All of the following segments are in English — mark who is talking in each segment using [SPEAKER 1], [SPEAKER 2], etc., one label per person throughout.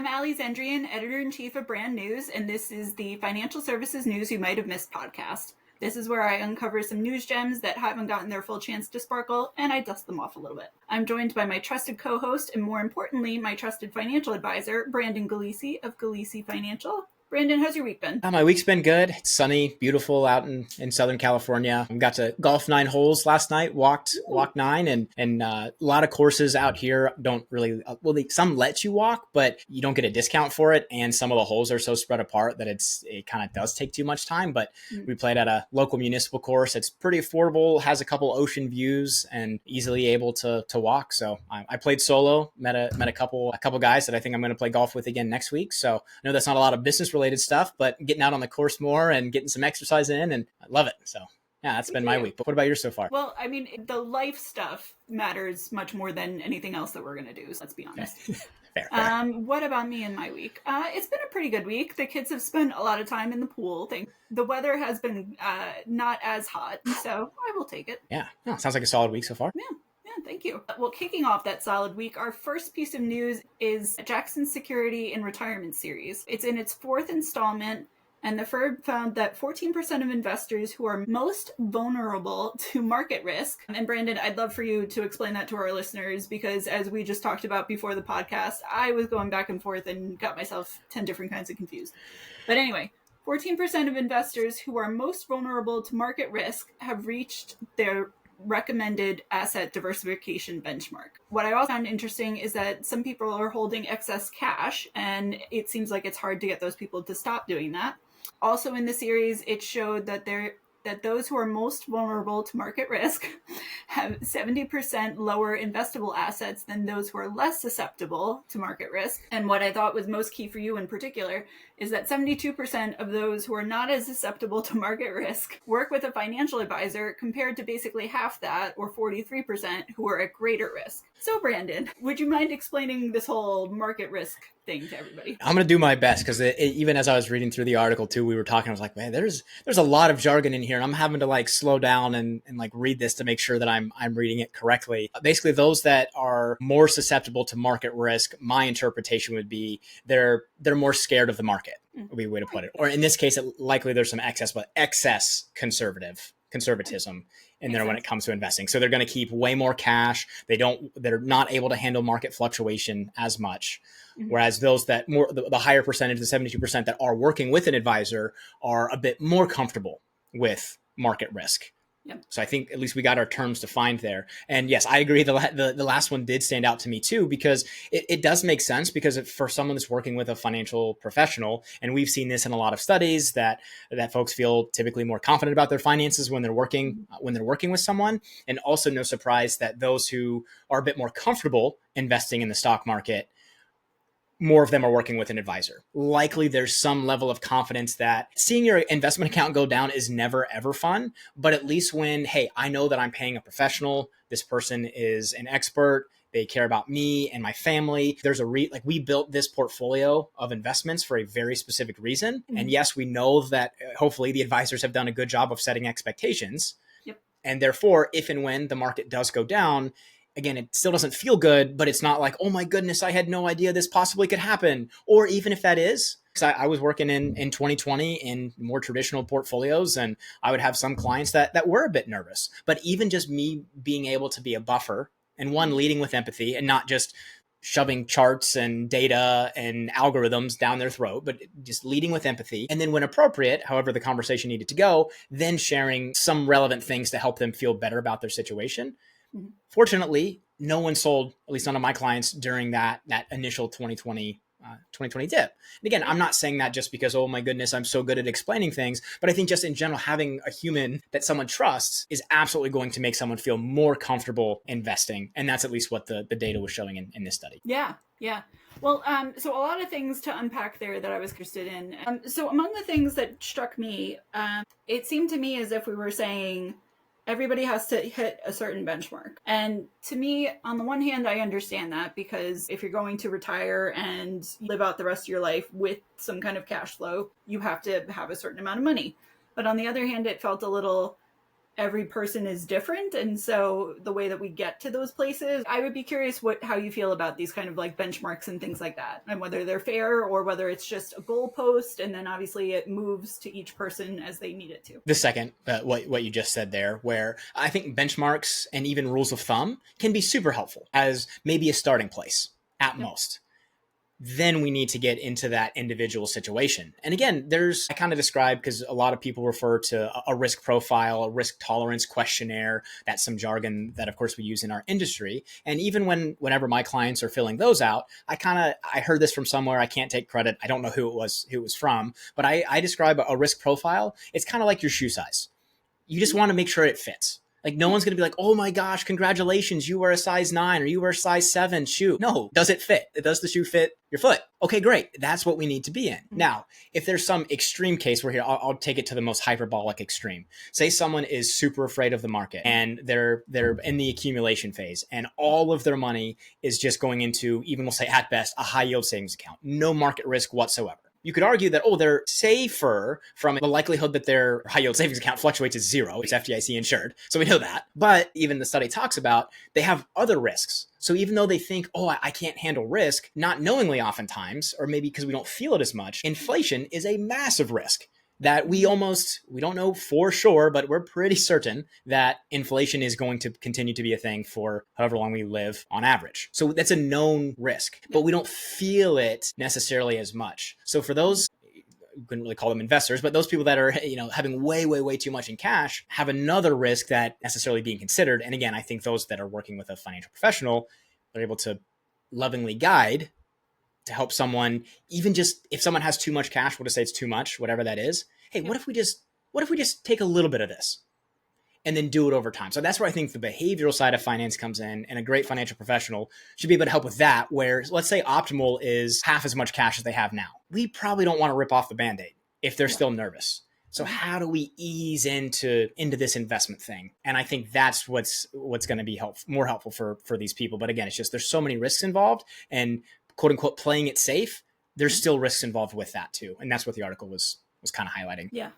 [SPEAKER 1] I'm Alexandrian, editor-in-chief of Brand News, and this is the Financial Services News You Might Have Missed podcast. This is where I uncover some news gems that haven't gotten their full chance to sparkle, and I dust them off a little bit. I'm joined by my trusted co-host, and more importantly, my trusted financial advisor, Brandon Galisi of Galisi Financial. Brandon, how's your week been?
[SPEAKER 2] My week's been good. It's sunny, beautiful out in Southern California. I got to golf 9 holes last night, walked 9, and a lot of courses out here don't really, some let you walk, but you don't get a discount for it. And some of the holes are so spread apart that it kind of does take too much time. But we played at a local municipal course. It's pretty affordable, has a couple ocean views, and easily able to walk. So I played solo, met a couple guys that I think I'm going to play golf with again next week. So I know that's not a lot of business related stuff, but getting out on the course more and getting some exercise in, and I love it. So yeah, that's been my week. But what about yours so far?
[SPEAKER 1] Well, I mean, the life stuff matters much more than anything else that we're going to do. So let's be honest.
[SPEAKER 2] Fair.
[SPEAKER 1] What about me and my week? It's been a pretty good week. The kids have spent a lot of time in the pool. The weather has been not as hot, so I will take it.
[SPEAKER 2] Yeah, sounds like a solid week so far.
[SPEAKER 1] Yeah, thank you. Well, kicking off that solid week, our first piece of news is Jackson's Security in Retirement series. It's in its 4th installment, and the firm found that 14% of investors who are most vulnerable to market risk, and Brandon, I'd love for you to explain that to our listeners, because as we just talked about before the podcast, I was going back and forth and got myself 10 different kinds of confused. But anyway, 14% of investors who are most vulnerable to market risk have reached their recommended asset diversification benchmark. What I also found interesting is that some people are holding excess cash, and it seems like it's hard to get those people to stop doing that. Also in the series, it showed that those who are most vulnerable to market risk have 70% lower investable assets than those who are less susceptible to market risk. And what I thought was most key for you in particular is that 72% of those who are not as susceptible to market risk work with a financial advisor, compared to basically half that, or 43%, who are at greater risk. So Brandon, would you mind explaining this whole market risk thing to everybody?
[SPEAKER 2] I'm going to do my best, because even as I was reading through the article too, we were talking, I was like, man, there's a lot of jargon in here, and I'm having to slow down and read this to make sure that I'm reading it correctly. Basically, those that are more susceptible to market risk, my interpretation would be they're more scared of the market, would be a way to put it. Or in this case, likely there's some excess conservatism in there when it comes to investing. So they're going to keep way more cash. They're not able to handle market fluctuation as much. Mm-hmm. Whereas those that the higher percentage, the 72% that are working with an advisor, are a bit more comfortable with market risk.
[SPEAKER 1] Yep.
[SPEAKER 2] So I think at least we got our terms defined there. And yes, I agree. The last one did stand out to me too, because it does make sense, because for someone that's working with a financial professional, and we've seen this in a lot of studies, that folks feel typically more confident about their finances when they're working with someone. And also no surprise that those who are a bit more comfortable investing in the stock market, more of them are working with an advisor. Likely there's some level of confidence that seeing your investment account go down is never, ever fun. But at least when, hey, I know that I'm paying a professional, this person is an expert, they care about me and my family. There's we built this portfolio of investments for a very specific reason. Mm-hmm. And yes, we know that hopefully the advisors have done a good job of setting expectations. Yep. And therefore, if and when the market does go down, again, it still doesn't feel good, but it's not like, oh my goodness, I had no idea this possibly could happen. Or even if that is, because I was working in 2020 in more traditional portfolios, and I would have some clients that were a bit nervous. But even just me being able to be a buffer, and one, leading with empathy and not just shoving charts and data and algorithms down their throat, but just leading with empathy. And then when appropriate, however the conversation needed to go, then sharing some relevant things to help them feel better about their situation. Mm-hmm. Fortunately, no one sold, at least none of my clients, during that initial 2020 dip. And again, I'm not saying that just because, oh my goodness, I'm so good at explaining things, but I think just in general, having a human that someone trusts is absolutely going to make someone feel more comfortable investing. And that's at least what the data was showing in this study.
[SPEAKER 1] Yeah. Well, so a lot of things to unpack there that I was interested in. So among the things that struck me, it seemed to me as if we were saying, everybody has to hit a certain benchmark. And to me, on the one hand, I understand that, because if you're going to retire and live out the rest of your life with some kind of cash flow, you have to have a certain amount of money. But on the other hand, it felt a little every person is different, and so the way that we get to those places, I would be curious how you feel about these kind of like benchmarks and things like that, and whether they're fair or whether it's just a goalpost and then obviously it moves to each person as they need it to.
[SPEAKER 2] The second, what you just said there, where I think benchmarks and even rules of thumb can be super helpful as maybe a starting place at most. Then we need to get into that individual situation. And again, I kind of described, because a lot of people refer to a risk profile, a risk tolerance questionnaire. That's some jargon that, of course, we use in our industry. And even whenever my clients are filling those out, I heard this from somewhere. I can't take credit. I don't know who it was from, but I describe a risk profile. It's kind of like your shoe size. You just want to make sure it fits. Like, no one's going to be like, oh my gosh, congratulations, you wear a size 9 or you wear a size 7 shoe. No, does it fit? Does the shoe fit your foot? Okay, great. That's what we need to be in. Now, if there's some extreme case where I'll take it to the most hyperbolic extreme. Say someone is super afraid of the market and they're in the accumulation phase and all of their money is just going into, even we'll say at best, a high yield savings account. No market risk whatsoever. You could argue that, they're safer from the likelihood that their high yield savings account fluctuates is 0. It's FDIC insured. So we know that. But even the study talks about they have other risks. So even though they think, I can't handle risk, not knowingly oftentimes, or maybe because we don't feel it as much, inflation is a massive risk that we don't know for sure, but we're pretty certain that inflation is going to continue to be a thing for however long we live on average. So that's a known risk, but we don't feel it necessarily as much. So for those, you couldn't really call them investors, but those people that are, having way, way, way too much in cash have another risk that necessarily being considered. And again, I think those that are working with a financial professional are able to lovingly guide to help someone, even just if someone has too much cash, we'll just say it's too much, whatever that is. Hey, what if we just take a little bit of this and then do it over time? So that's where I think the behavioral side of finance comes in, and a great financial professional should be able to help with that, where let's say optimal is half as much cash as they have now. We probably don't want to rip off the Band-Aid if they're still nervous. So how do we ease into this investment thing? And I think that's what's going to be more helpful for these people. But again, it's just there's so many risks involved, and quote unquote playing it safe, there's still risks involved with that too. And that's what the article was kind of highlighting.
[SPEAKER 1] Yeah.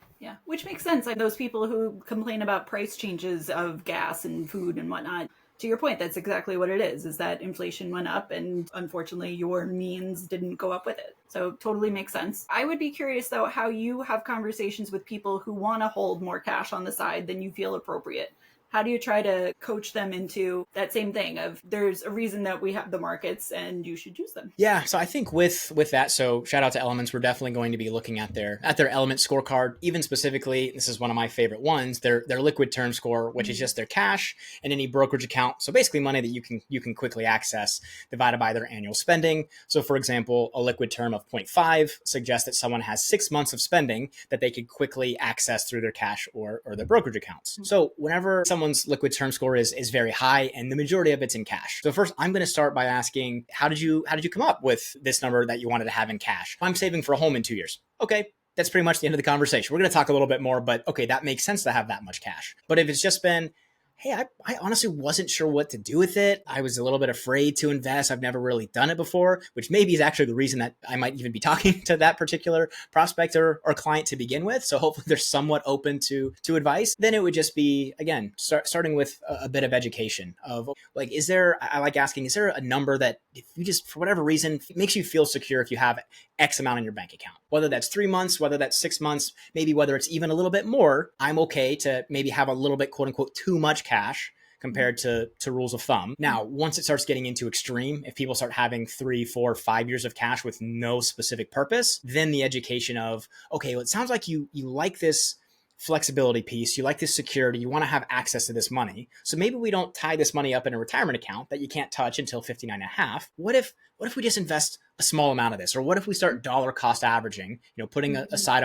[SPEAKER 1] Which makes sense. Like those people who complain about price changes of gas and food and whatnot, to your point, that's exactly what it is that inflation went up and unfortunately your means didn't go up with it. So totally makes sense. I would be curious though, how you have conversations with people who want to hold more cash on the side than you feel appropriate. How do you try to coach them into that same thing of there's a reason that we have the markets and you should use them?
[SPEAKER 2] Yeah. So I think with that, so shout out to Elements, we're definitely going to be looking at their element scorecard, even specifically, this is one of my favorite ones, their liquid term score, which is just their cash and any brokerage account. So basically money that you can quickly access divided by their annual spending. So for example, a liquid term of 0.5 suggests that someone has 6 months of spending that they could quickly access through their cash or their brokerage accounts. So whenever someone's liquid term score is very high and the majority of it's in cash. So first, I'm going to start by asking, how did you come up with this number that you wanted to have in cash? I'm saving for a home in 2 years. Okay. That's pretty much the end of the conversation. We're going to talk a little bit more, but okay, that makes sense to have that much cash. But if it's just been, hey, I honestly wasn't sure what to do with it. I was a little bit afraid to invest. I've never really done it before, which maybe is actually the reason that I might even be talking to that particular prospect or client to begin with. So hopefully they're somewhat open to advice. Then it would just be, again, starting with a bit of education of like, I like asking, is there a number that if you just, for whatever reason, makes you feel secure if you have X amount in your bank account, whether that's 3 months, whether that's 6 months, maybe whether it's even a little bit more, I'm okay to maybe have a little bit, quote unquote, too much cash compared to rules of thumb. Now, once it starts getting into extreme, if people start having 3, 4, 5 years of cash with no specific purpose, then the education of, okay, well, it sounds like you like this flexibility piece, you like this security, you want to have access to this money. So maybe we don't tie this money up in a retirement account that you can't touch until 59 and a half. What if we just invest a small amount of this? Or what if we start dollar cost averaging, putting aside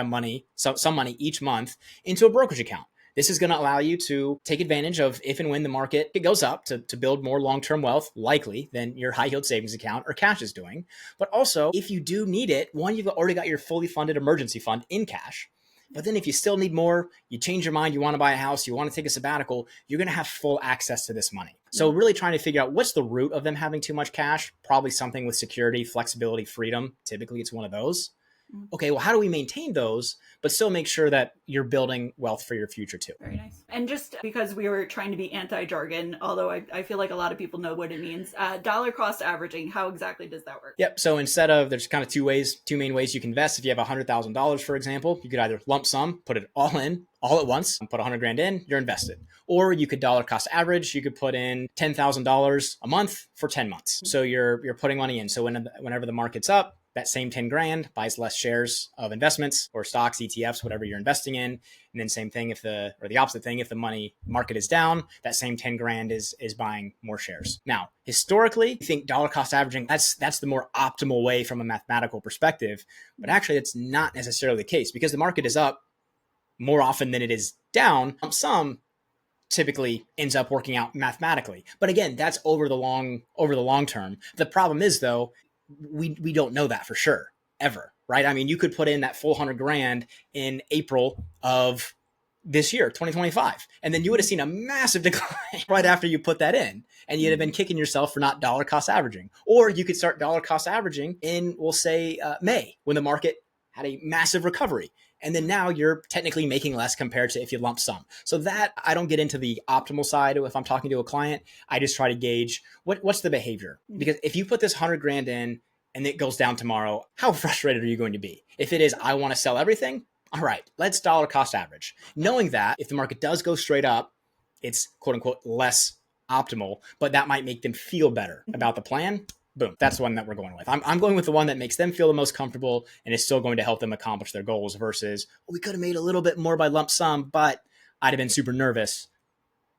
[SPEAKER 2] some money each month into a brokerage account? This is going to allow you to take advantage of if and when the market goes up to build more long-term wealth, likely than your high yield savings account or cash is doing. But also, if you do need it, one, you've already got your fully funded emergency fund in cash. But then if you still need more, you change your mind, you want to buy a house, you want to take a sabbatical, you're going to have full access to this money. So really trying to figure out what's the root of them having too much cash, probably something with security, flexibility, freedom. Typically it's one of those. Okay, well, how do we maintain those, but still make sure that you're building wealth for your future too?
[SPEAKER 1] Very nice. And just because we were trying to be anti-jargon, although I feel like a lot of people know what it means, dollar cost averaging, how exactly does that work?
[SPEAKER 2] Yep. So instead of, there's kind of two main ways you can invest. If you have $100,000, for example, you could either lump sum, put it all in, all at once, put 100 grand in, you're invested. Or you could dollar cost average. You could put in $10,000 a month for 10 months. So you're putting money in. So whenever the market's up, that same 10 grand buys less shares of investments or stocks, ETFs, whatever you're investing in. And then same thing the opposite thing, if the money market is down, that same 10 grand is buying more shares. Now, historically, I think dollar cost averaging, that's the more optimal way from a mathematical perspective. But actually, it's not necessarily the case because the market is up more often than it is down. Some typically ends up working out mathematically. But again, that's over the long term. The problem is, though, we don't know that for sure ever, right? I mean, you could put in that full 100 grand in April of this year, 2025, and then you would have seen a massive decline right after you put that in, and you'd have been kicking yourself for not dollar cost averaging. Or you could start dollar cost averaging in, we'll say, May, when the market had a massive recovery. And then now you're technically making less compared to if you lump sum. So that, I don't get into the optimal side. If I'm talking to a client, I just try to gauge what's the behavior. Because if you put this 100 grand in and it goes down tomorrow, how frustrated are you going to be? If it is, I want to sell everything, all right, let's dollar cost average. Knowing that if the market does go straight up, it's quote unquote less optimal, but that might make them feel better about the plan. Boom. That's the one that we're going with. I'm going with the one that makes them feel the most comfortable and is still going to help them accomplish their goals versus, we could have made a little bit more by lump sum, but I'd have been super nervous.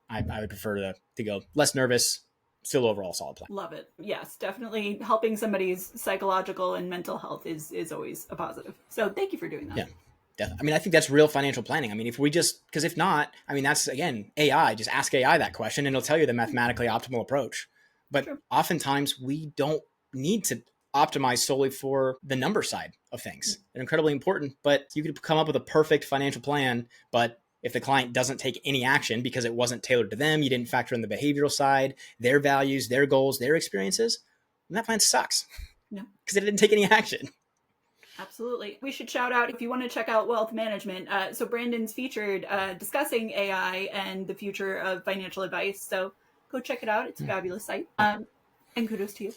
[SPEAKER 2] I would prefer to go less nervous, still overall solid plan.
[SPEAKER 1] Love it. Yes, definitely helping somebody's psychological and mental health is always a positive. So thank you for doing that.
[SPEAKER 2] Yeah. I mean, I think that's real financial planning. I mean, because if not, I mean, that's, again, AI, just ask AI that question and it'll tell you the mathematically optimal approach. But oftentimes we don't need to optimize solely for the number side of things. They're incredibly important, but you could come up with a perfect financial plan. But if the client doesn't take any action because it wasn't tailored to them, you didn't factor in the behavioral side, their values, their goals, their experiences, then that plan sucks. No, because it didn't take any action.
[SPEAKER 1] Absolutely. We should shout out if you want to check out Wealth Management. So Brandon's featured discussing AI and the future of financial advice. So go check it out. It's a fabulous site. And kudos to you.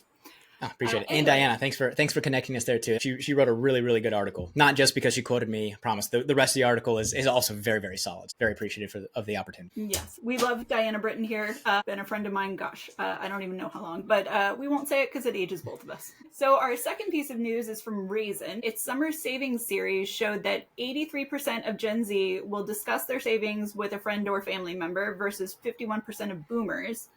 [SPEAKER 2] Oh, appreciate it. And Diana, thanks for connecting us there too. She wrote a really, really good article. Not just because she quoted me, I promise. The rest of the article is also very, very solid. Very appreciative of the opportunity.
[SPEAKER 1] Yes. We love Diana Britton here. Been a friend of mine, gosh, I don't even know how long, but we won't say it because it ages both of us. So our second piece of news is from Raisin. Its summer savings series showed that 83% of Gen Z will discuss their savings with a friend or family member versus 51% of boomers.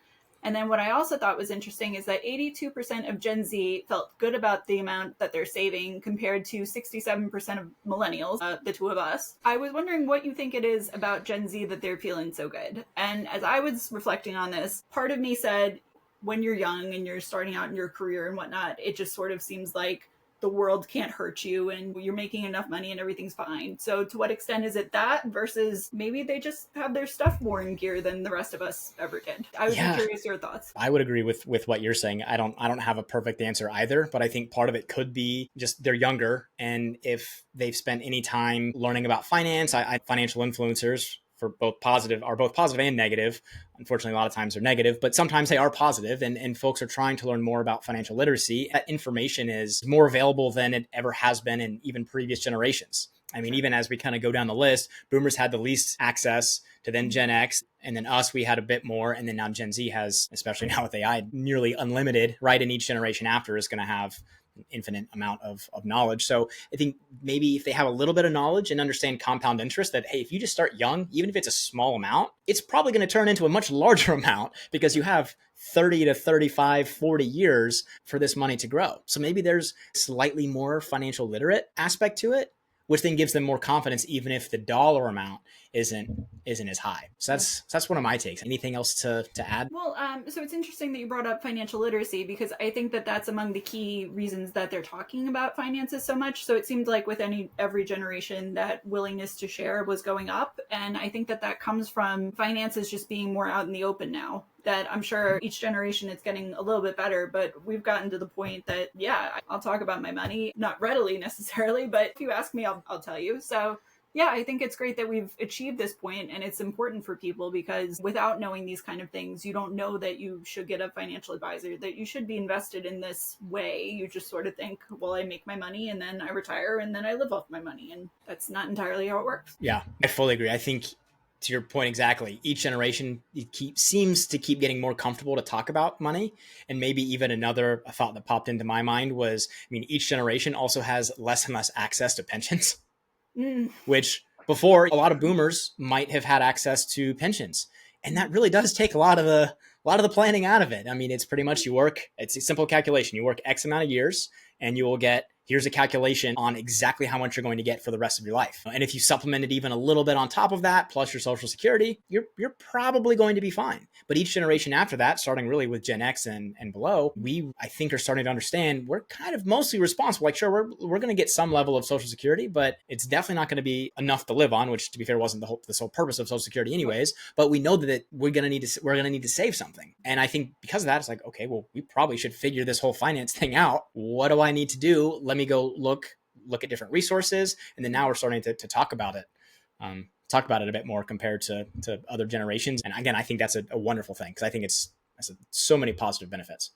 [SPEAKER 1] And then what I also thought was interesting is that 82% of Gen Z felt good about the amount that they're saving compared to 67% of millennials, the two of us. I was wondering what you think it is about Gen Z that they're feeling so good. And as I was reflecting on this, part of me said, when you're young and you're starting out in your career and whatnot, it just sort of seems like the world can't hurt you and you're making enough money and everything's fine. So to what extent is it that versus maybe they just have their stuff more in gear than the rest of us ever did? I would be curious your thoughts.
[SPEAKER 2] I would agree with what you're saying. I don't have a perfect answer either, but I think part of it could be just they're younger. And if they've spent any time learning about finance, financial influencers are both positive and negative. Unfortunately, a lot of times they're negative, but sometimes they are positive, and folks are trying to learn more about financial literacy. That information is more available than it ever has been in even previous generations. I mean, even as we kind of go down the list, boomers had the least access to then Gen X, and then us, we had a bit more. And then now Gen Z has, especially now with AI, nearly unlimited, right? And each generation after is going to have an infinite amount of knowledge. So I think maybe if they have a little bit of knowledge and understand compound interest, that, hey, if you just start young, even if it's a small amount, it's probably going to turn into a much larger amount because you have 30 to 35, 40 years for this money to grow. So maybe there's slightly more financial literate aspect to it, which then gives them more confidence, even if the dollar amount isn't as high. So that's one of my takes. Anything else to add?
[SPEAKER 1] Well, so it's interesting that you brought up financial literacy because I think that that's among the key reasons that they're talking about finances so much. So it seemed like with every generation that willingness to share was going up. And I think that comes from finances just being more out in the open now. that I'm sure each generation is getting a little bit better, but we've gotten to the point that, yeah, I'll talk about my money, not readily necessarily, but if you ask me, I'll tell you. So yeah, I think it's great that we've achieved this point, and it's important for people because without knowing these kind of things, you don't know that you should get a financial advisor, that you should be invested in this way. You just sort of think, well, I make my money and then I retire and then I live off my money. And that's not entirely how it works.
[SPEAKER 2] Yeah, I fully agree. I think to your point exactly, each generation seems to keep getting more comfortable to talk about money. And maybe even another thought that popped into my mind was, I mean, each generation also has less and less access to pensions. Which before a lot of boomers might have had access to pensions. And that really does take a lot of the planning out of it. I mean, it's pretty much it's a simple calculation. You work X amount of years and you will get, here's a calculation on exactly how much you're going to get for the rest of your life. And if you supplemented even a little bit on top of that, plus your Social Security, you're probably going to be fine. But each generation after that, starting really with Gen X and below, I think are starting to understand we're kind of mostly responsible. Like, sure, we're going to get some level of Social Security, but it's definitely not going to be enough to live on, which to be fair wasn't the sole purpose of Social Security anyways. But we know that we're going to need to save something. And I think because of that, it's like, okay, well, we probably should figure this whole finance thing out. What do I need to do? Let me go look at different resources. And then now we're starting to talk about it. Talk about it a bit more compared to other generations. And again, I think that's a wonderful thing because I think it's so many positive benefits.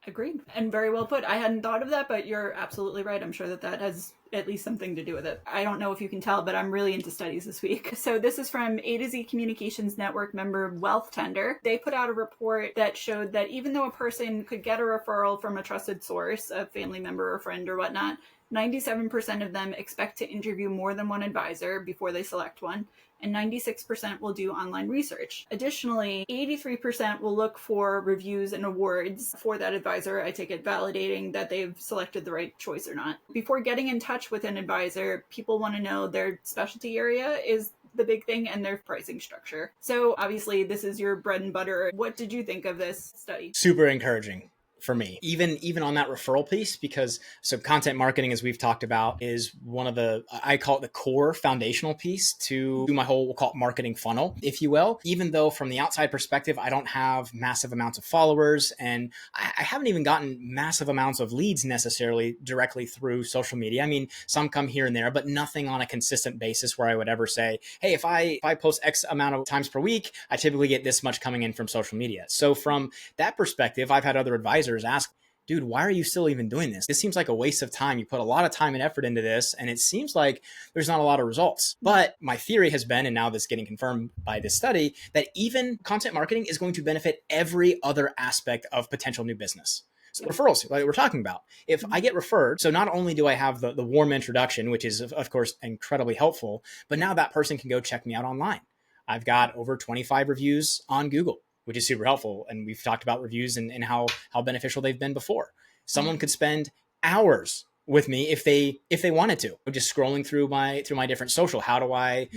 [SPEAKER 1] Agreed. And very well put. I hadn't thought of that, but you're absolutely right. I'm sure that has at least something to do with it. I don't know if you can tell, but I'm really into studies this week. So this is from AtoZ Communications Network member Wealthtender. They put out a report that showed that even though a person could get a referral from a trusted source, a family member or friend or whatnot, 97% of them expect to interview more than one advisor before they select one, and 96% will do online research. Additionally, 83% will look for reviews and awards for that advisor, I take it validating that they've selected the right choice or not. Before getting in touch with an advisor, people want to know their specialty area is the big thing and their pricing structure. So obviously this is your bread and butter. What did you think of this study?
[SPEAKER 2] Super encouraging for me, even on that referral piece, because so content marketing, as we've talked about, is one of I call it the core foundational piece to my whole, we'll call it marketing funnel, if you will. Even though from the outside perspective, I don't have massive amounts of followers and I haven't even gotten massive amounts of leads necessarily directly through social media. I mean, some come here and there, but nothing on a consistent basis where I would ever say, hey, if I post X amount of times per week, I typically get this much coming in from social media. So from that perspective, I've had other advisors ask, dude, why are you still even doing this? This seems like a waste of time. You put a lot of time and effort into this, and it seems like there's not a lot of results. But my theory has been, and now this is getting confirmed by this study, that even content marketing is going to benefit every other aspect of potential new business. So referrals, like we're talking about. If I get referred, so not only do I have the warm introduction, which is, of course, incredibly helpful, but now that person can go check me out online. I've got over 25 reviews on Google, which is super helpful. And we've talked about reviews and how beneficial they've been before. Someone could spend hours with me if they wanted to, just scrolling through my different social. How do I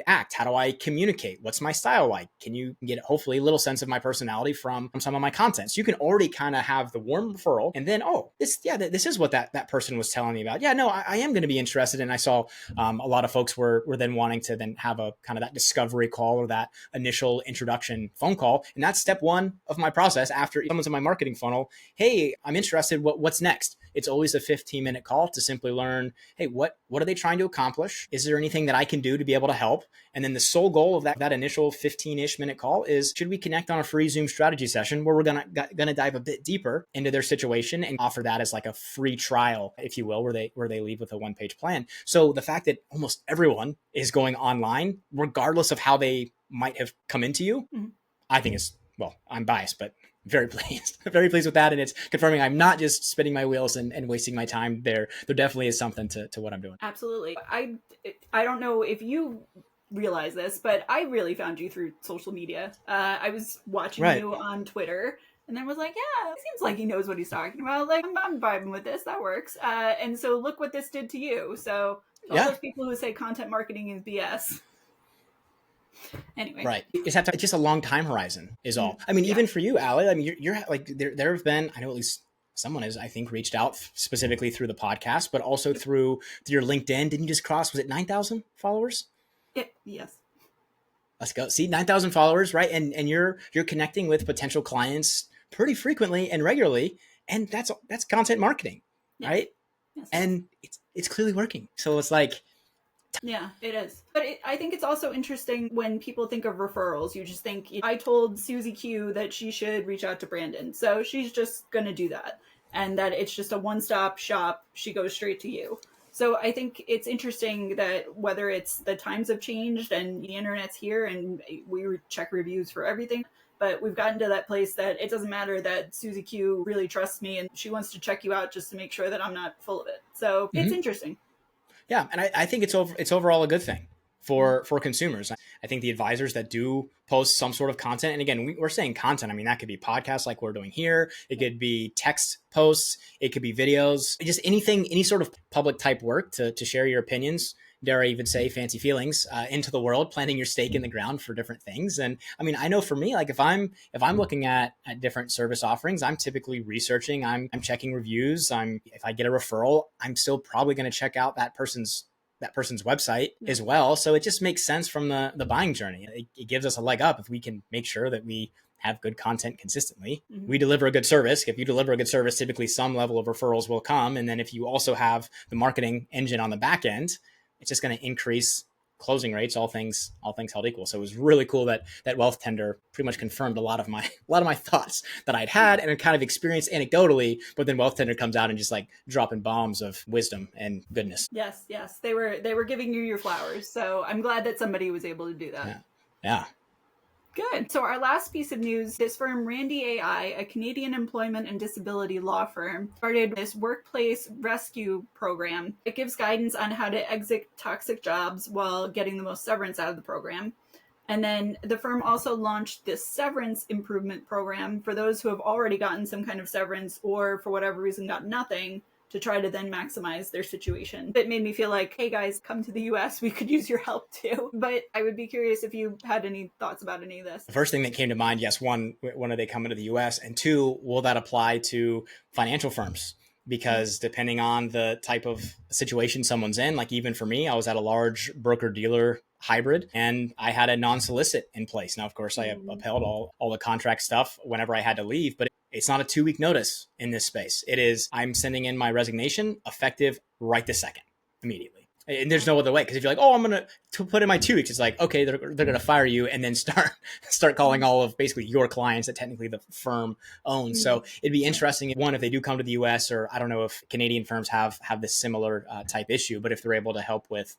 [SPEAKER 2] act? How do I communicate? What's my style like? Can you get hopefully a little sense of my personality from some of my content? So you can already kind of have the warm referral, and then this is what that person was telling me about. Yeah, no, I am going to be interested. And I saw a lot of folks were then wanting to then have a kind of that discovery call or that initial introduction phone call, and that's step one of my process after someone's in my marketing funnel. Hey, I'm interested. What's next? It's always a 15-minute call to simply learn, hey, what are they trying to accomplish? Is there anything that I can do to be able to help? And then the sole goal of that initial 15-ish minute call is, should we connect on a free Zoom strategy session where we're gonna dive a bit deeper into their situation and offer that as like a free trial, if you will, where they leave with a one-page plan. So the fact that almost everyone is going online, regardless of how they might have come into you, I think is, well, I'm biased, but very pleased, very pleased with that. And it's confirming I'm not just spinning my wheels and wasting my time there. There definitely is something to what I'm doing.
[SPEAKER 1] Absolutely. I don't know if you realize this, but I really found you through social media. I was watching you on Twitter and then was like, yeah, it seems like he knows what he's talking about. Like, I'm vibing with this. That works. And so look what this did to you. So all those people who say content marketing is BS. Anyway.
[SPEAKER 2] Right. It's just a long time horizon is all. I mean, even for you, Allie, I mean, you're like, there have been, I know at least someone has, I think, reached out specifically through the podcast, but also through your LinkedIn. Didn't you just cross, was it 9,000 followers?
[SPEAKER 1] Yes.
[SPEAKER 2] Let's go. See, 9,000 followers, right? And you're connecting with potential clients pretty frequently and regularly, and that's content marketing,
[SPEAKER 1] Yes.
[SPEAKER 2] right?
[SPEAKER 1] Yes.
[SPEAKER 2] And it's clearly working. So it's like,
[SPEAKER 1] yeah, it is. But I think it's also interesting when people think of referrals. You just think, I told Susie Q that she should reach out to Brandon, so she's just going to do that. And that it's just a one-stop shop. She goes straight to you. So I think it's interesting that whether it's the times have changed and the internet's here and we check reviews for everything, but we've gotten to that place that it doesn't matter that Susie Q really trusts me and she wants to check you out just to make sure that I'm not full of it. So it's interesting.
[SPEAKER 2] Yeah, and I think it's overall a good thing for consumers. I think the advisors that do post some sort of content, and again, we're saying content. I mean, that could be podcasts like we're doing here. It could be text posts. It could be videos. Just anything, any sort of public type work to share your opinions. Dare I even say fancy feelings into the world, planting your stake in the ground for different things. And I mean, I know for me, like if I'm looking at different service offerings, I'm typically researching, I'm checking reviews. If I get a referral, I'm still probably going to check out that person's website as well. So it just makes sense from the buying journey. It gives us a leg up if we can make sure that we have good content consistently. We deliver a good service. If you deliver a good service, typically some level of referrals will come. And then if you also have the marketing engine on the back end, it's just going to increase closing rates, all things held equal. So it was really cool that Wealthtender pretty much confirmed a lot of my thoughts that I'd had and kind of experienced anecdotally, but then Wealthtender comes out and just like dropping bombs of wisdom and goodness.
[SPEAKER 1] Yes, they were giving you your flowers. So I'm glad that somebody was able to do that.
[SPEAKER 2] Yeah.
[SPEAKER 1] Good. So our last piece of news, this firm Randy AI, a Canadian employment and disability law firm, started this workplace rescue program. It gives guidance on how to exit toxic jobs while getting the most severance out of the program. And then the firm also launched this severance improvement program for those who have already gotten some kind of severance or for whatever reason got nothing, to try to then maximize their situation. It made me feel like, hey guys, come to the US, we could use your help too. But I would be curious if you had any thoughts about any of this.
[SPEAKER 2] The first thing that came to mind, yes, one, when are they coming to the US? And two, will that apply to financial firms? Because depending on the type of situation someone's in, like even for me, I was at a large broker dealer hybrid and I had a non-solicit in place. Now, of course, I upheld all the contract stuff whenever I had to leave, but it's not a 2-week notice in this space. It is, I'm sending in my resignation effective right this second, immediately. And there's no other way. Because if you're like, oh, I'm going to put in my 2 weeks, it's like, okay, they're going to fire you and then start calling all of basically your clients that technically the firm owns. So it'd be interesting, one, if they do come to the US, or I don't know if Canadian firms have this similar type issue, but if they're able to help with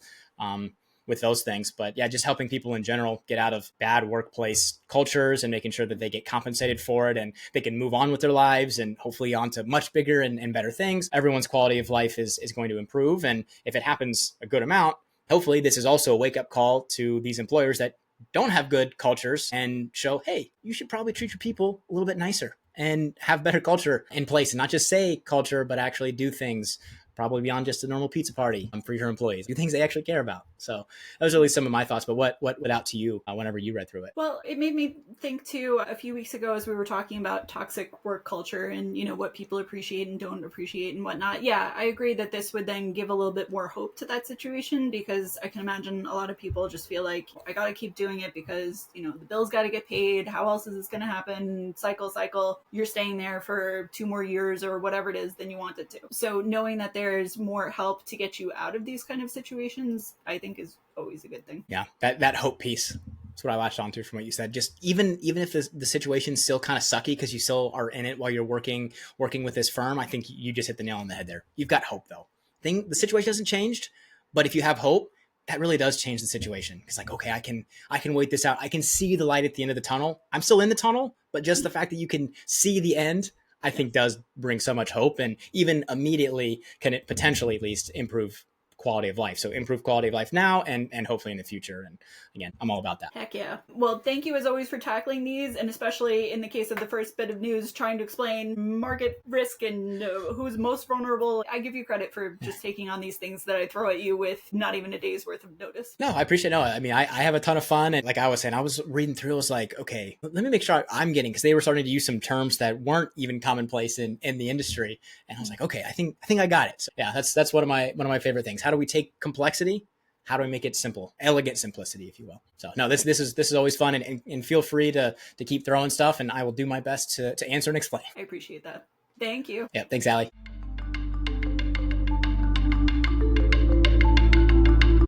[SPEAKER 2] those things. But yeah, just helping people in general get out of bad workplace cultures and making sure that they get compensated for it and they can move on with their lives and hopefully on to much bigger and better things. Everyone's quality of life is going to improve. And if it happens a good amount, hopefully this is also a wake-up call to these employers that don't have good cultures and show, hey, you should probably treat your people a little bit nicer and have better culture in place, and not just say culture, but actually do things probably beyond just a normal pizza party for your employees, do things they actually care about. So those are at least some of my thoughts, but what went out to you whenever you read through it?
[SPEAKER 1] Well, it made me think too, a few weeks ago as we were talking about toxic work culture and, what people appreciate and don't appreciate and whatnot. Yeah, I agree that this would then give a little bit more hope to that situation, because I can imagine a lot of people just feel like, I got to keep doing it because, the bills got to get paid. How else is this going to happen? Cycle. You're staying there for 2 more years or whatever it is than you wanted to. So knowing that there's more help to get you out of these kind of situations, I think is always a good thing.
[SPEAKER 2] Yeah, that hope piece. That's what I latched onto from what you said. Just even if the situation's still kind of sucky because you still are in it while you're working with this firm, I think you just hit the nail on the head there. You've got hope though. The situation hasn't changed, but if you have hope, that really does change the situation. It's like, okay, I can wait this out. I can see the light at the end of the tunnel. I'm still in the tunnel, but just the fact that you can see the end, I think does bring so much hope, and even immediately can it potentially at least improve quality of life. So improve quality of life now and hopefully in the future. And again, I'm all about that.
[SPEAKER 1] Heck yeah. Well, thank you as always for tackling these, and especially in the case of the first bit of news, trying to explain market risk and who's most vulnerable. I give you credit for just taking on these things that I throw at you with not even a day's worth of notice.
[SPEAKER 2] No, I appreciate it. No, I mean, I have a ton of fun. And like I was saying, I was reading through, I was like, okay, let me make sure I'm getting, because they were starting to use some terms that weren't even commonplace in the industry. And I was like, okay, I think I got it. So yeah, that's one of my favorite things. How do we take complexity, how do we make it simple, elegant simplicity, if you will. So no, this is always fun, and feel free to keep throwing stuff, and I will do my best to answer and explain.
[SPEAKER 1] I appreciate that. Thank you.
[SPEAKER 2] Yeah, thanks, Allie.